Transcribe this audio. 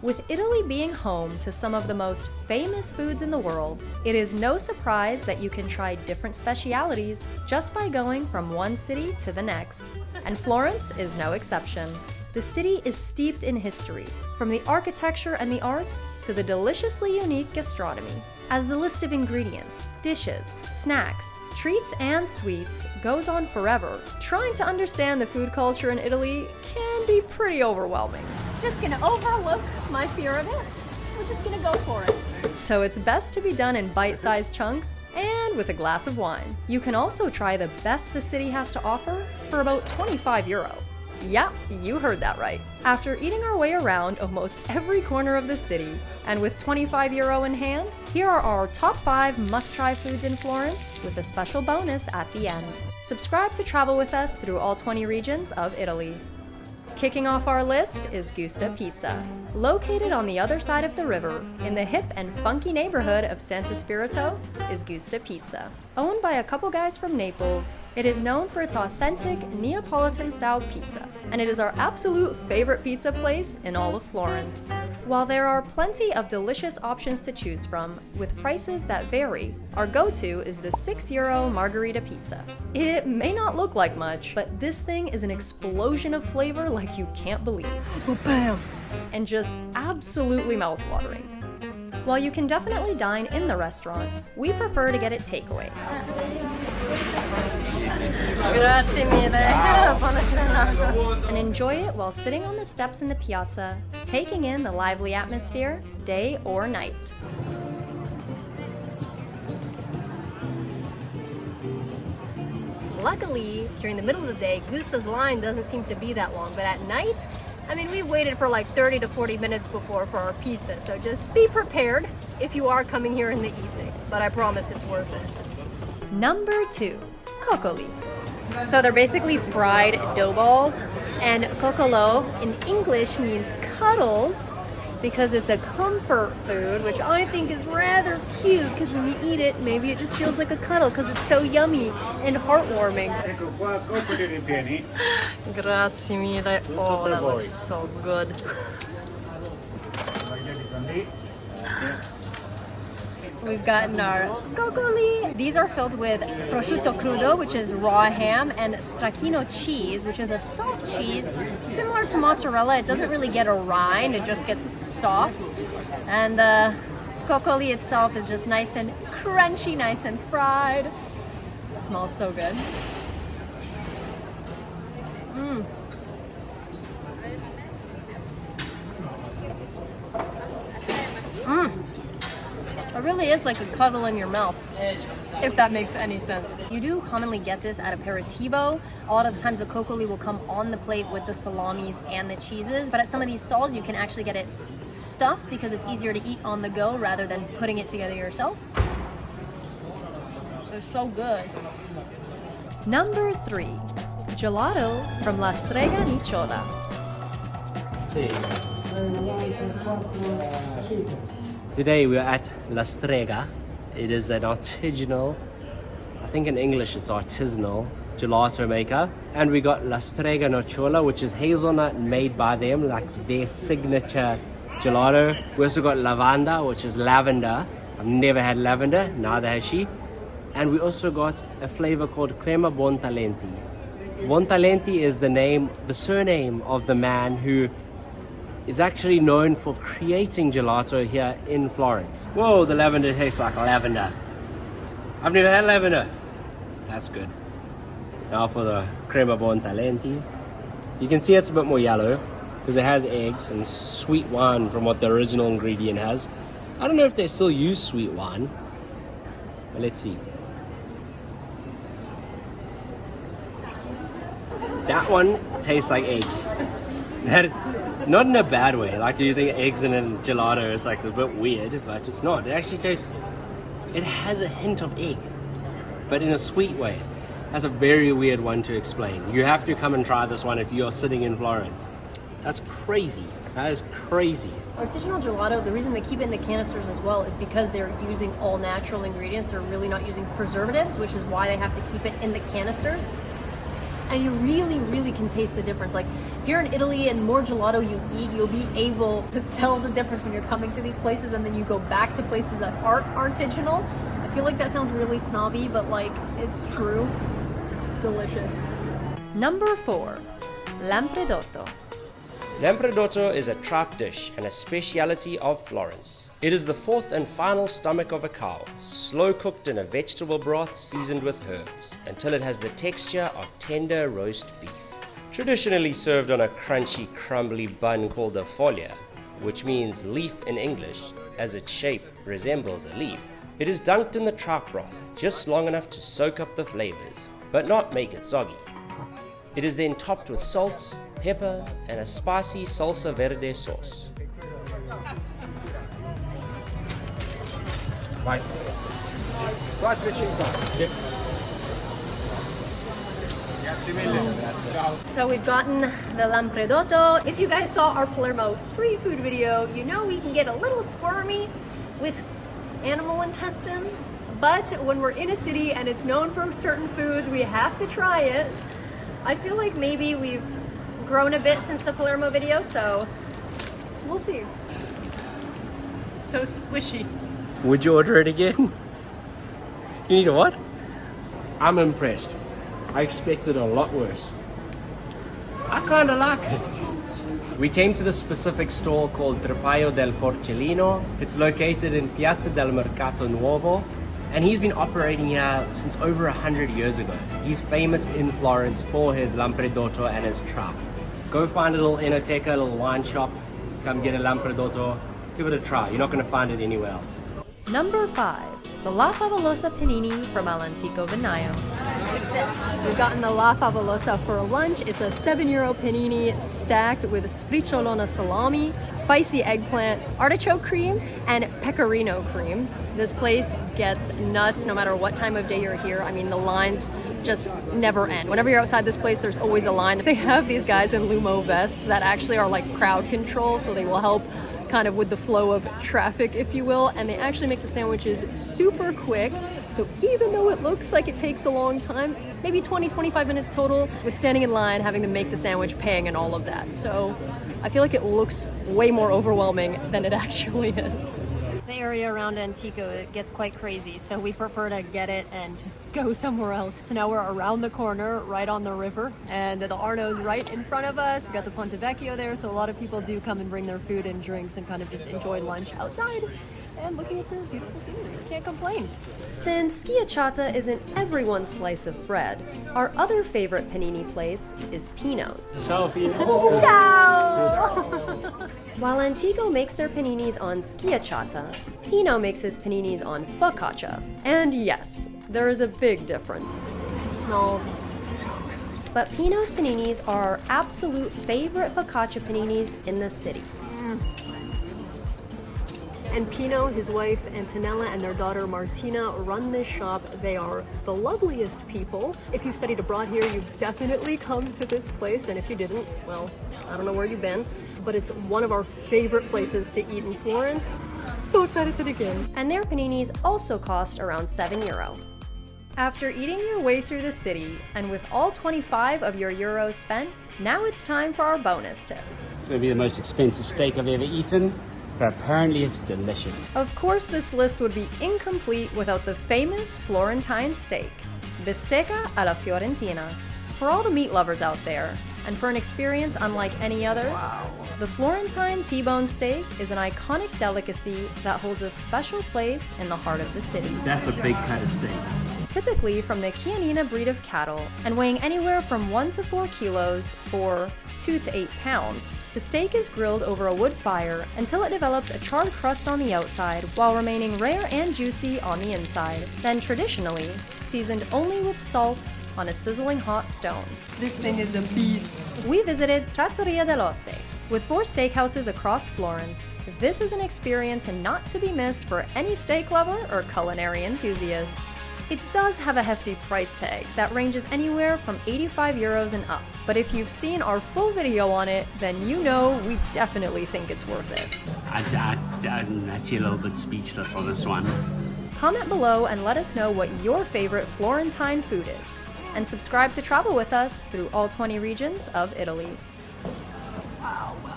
With Italy being home to some of the most famous foods in the world, it is no surprise that you can try different specialities just by going from one city to the next. And Florence is no exception. The city is steeped in history, from the architecture and the arts to the deliciously unique gastronomy. As the list of ingredients, dishes, snacks, treats, and sweets goes on forever, trying to understand the food culture in Italy can be pretty overwhelming. Just gonna overlook my fear of it. We're just gonna go for it. So it's best to be done in bite-sized chunks and with a glass of wine. You can also try the best the city has to offer for about €25. Yeah, you heard that right. After eating our way around almost every corner of the city, and with €25 in hand, here are our top 5 must-try foods in Florence, with a special bonus at the end. Subscribe to travel with us through all 20 regions of Italy. Kicking off our list is Gusta Pizza. Located on the other side of the river, in the hip and funky neighborhood of Santo Spirito, is Gusta Pizza. Owned by a couple guys from Naples, it is known for its authentic Neapolitan-style pizza, and it is our absolute favorite pizza place in all of Florence. While there are plenty of delicious options to choose from, with prices that vary, our go-to is the €6 margherita pizza. It may not look like much, but this thing is an explosion of flavor like you can't believe. Bam! And just absolutely mouthwatering. While you can definitely dine in the restaurant, we prefer to get it takeaway. Grazie mille. Buona giornata. And enjoy it while sitting on the steps in the piazza, taking in the lively atmosphere, day or night. Luckily, during the middle of the day, Gusta's line doesn't seem to be that long, but at night, I mean, we waited for like 30 to 40 minutes before for our pizza, so just be prepared if you are coming here in the evening, but I promise it's worth it. Number 2, Coccoli. So they're basically fried dough balls, and coccolo in English means cuddles because it's a comfort food, which I think is rather cute because when you eat it, maybe it just feels like a cuddle because it's so yummy and heartwarming. Grazie mille. Oh, that looks so good. We've gotten our coccoli. These are filled with prosciutto crudo, which is raw ham, and stracchino cheese, which is a soft cheese similar to mozzarella. It doesn't really get a rind, it just gets soft. And the coccoli itself is just nice and crunchy, nice and fried. It smells so good. It really is like a cuddle in your mouth, if that makes any sense. You do commonly get this at aperitivo. A lot of the times the coccoli will come on the plate with the salamis and the cheeses, but at some of these stalls you can actually get it stuffed because it's easier to eat on the go rather than putting it together yourself. It's so good. Number 3, Gelato from La Strega Nocciola. Today we are at La Strega. It is an artisanal, I think in English it's artisanal, gelato maker. And we got La Strega Nocciola, which is hazelnut made by them, like their signature gelato. We also got lavanda, which is lavender. I've never had lavender, neither has she. And we also got a flavor called crema bontalenti. Bontalenti is the surname of the man who is actually known for creating gelato here in Florence. Whoa, the lavender tastes like lavender. I've never had lavender. That's good. Now for the crema bontalenti. You can see it's a bit more yellow because it has eggs and sweet wine from what the original ingredient has. I don't know if they still use sweet wine, but let's see. That one tastes like eggs. Not in a bad way, like you think eggs in a gelato is like a bit weird, but it's not. It actually tastes, it has a hint of egg, but in a sweet way. That's a very weird one to explain. You have to come and try this one if you're sitting in Florence. That's crazy. That is crazy. Artisanal gelato, the reason they keep it in the canisters as well is because they're using all natural ingredients. They're really not using preservatives, which is why they have to keep it in the canisters. And you really, really can taste the difference. Like if you're in Italy and more gelato you eat, you'll be able to tell the difference when you're coming to these places and then you go back to places that aren't artisanal. I feel like that sounds really snobby, but like, it's true. Delicious. Number 4. Lampredotto. Lampredotto is a trout dish and a speciality of Florence. It is the fourth and final stomach of a cow, slow cooked in a vegetable broth seasoned with herbs, until it has the texture of tender roast beef. Traditionally served on a crunchy, crumbly bun called a foglia, which means leaf in English, as its shape resembles a leaf. It is dunked in the trout broth just long enough to soak up the flavors, but not make it soggy. It is then topped with salt, pepper, and a spicy salsa verde sauce. Vai. 4,50. Grazie mille. So we've gotten the Lampredotto. If you guys saw our Palermo street food video, you know we can get a little squirmy with animal intestine, but when we're in a city and it's known for certain foods, we have to try it. I feel like maybe we've grown a bit since the Palermo video, so we'll see. So squishy. Would you order it again? You need a what? I'm impressed. I expected a lot worse. I kinda like it. We came to this specific stall called Trappaio del Porcellino. It's located in Piazza del Mercato Nuovo, and he's been operating here since over 100 years ago. He's famous in Florence for his Lampredotto and his trout. Go find a little enoteca, a little wine shop, come get a Lampredotto, give it a try. You're not gonna find it anywhere else. Number 5. The La Favolosa Panini from All'Antico Vinao. Success. We've gotten the La Favolosa for lunch. It's a €7 panini stacked with spricciolona salami, spicy eggplant, artichoke cream, and pecorino cream. This place gets nuts no matter what time of day you're here. I mean, the lines just never end. Whenever you're outside this place, there's always a line. They have these guys in Lumo vests that actually are like crowd control, so they will help kind of with the flow of traffic, if you will, and they actually make the sandwiches super quick. So even though it looks like it takes a long time, maybe 20-25 minutes total with standing in line, having to make the sandwich, paying, and all of that. So I feel like it looks way more overwhelming than it actually is. The area around Antico, it gets quite crazy, so we prefer to get it and just go somewhere else. So now we're around the corner, right on the river, and the Arno's right in front of us. We got the Ponte Vecchio there, so a lot of people do come and bring their food and drinks and kind of just enjoy lunch outside and looking at the beautiful scenery. Can't complain. Since schiacciata isn't everyone's slice of bread, our other favorite panini place is Pino's. Ciao, Pino. Ciao! While Antico makes their paninis on schiacciata, Pino makes his paninis on focaccia. And yes, there is a big difference. It smells so good. But Pino's paninis are our absolute favorite focaccia paninis in the city. And Pino, his wife Antonella, and their daughter Martina run this shop. They are the loveliest people. If you've studied abroad here, you've definitely come to this place. And if you didn't, well, I don't know where you've been, but it's one of our favorite places to eat in Florence. So excited to dig in. And their paninis also cost around €7. After eating your way through the city, and with all 25 of your euros spent, now it's time for our bonus tip. It's going to be the most expensive steak I've ever eaten, but apparently it's delicious. Of course, this list would be incomplete without the famous Florentine steak, Bistecca alla Fiorentina. For all the meat lovers out there, and for an experience unlike any other, the Florentine T-bone steak is an iconic delicacy that holds a special place in the heart of the city. That's a big cut of steak. Typically from the Chianina breed of cattle, and weighing anywhere from 1 to 4 kilos, or 2 to 8 pounds, the steak is grilled over a wood fire until it develops a charred crust on the outside while remaining rare and juicy on the inside, then traditionally seasoned only with salt on a sizzling hot stone. This thing is a beast. We visited Trattoria Dell'Oste. With 4 steakhouses across Florence, this is an experience not to be missed for any steak lover or culinary enthusiast. It does have a hefty price tag that ranges anywhere from €85 and up, but if you've seen our full video on it, then you know we definitely think it's worth it. I'm actually a little bit speechless on this one. Comment below and let us know what your favorite Florentine food is, and subscribe to travel with us through all 20 regions of Italy. Wow.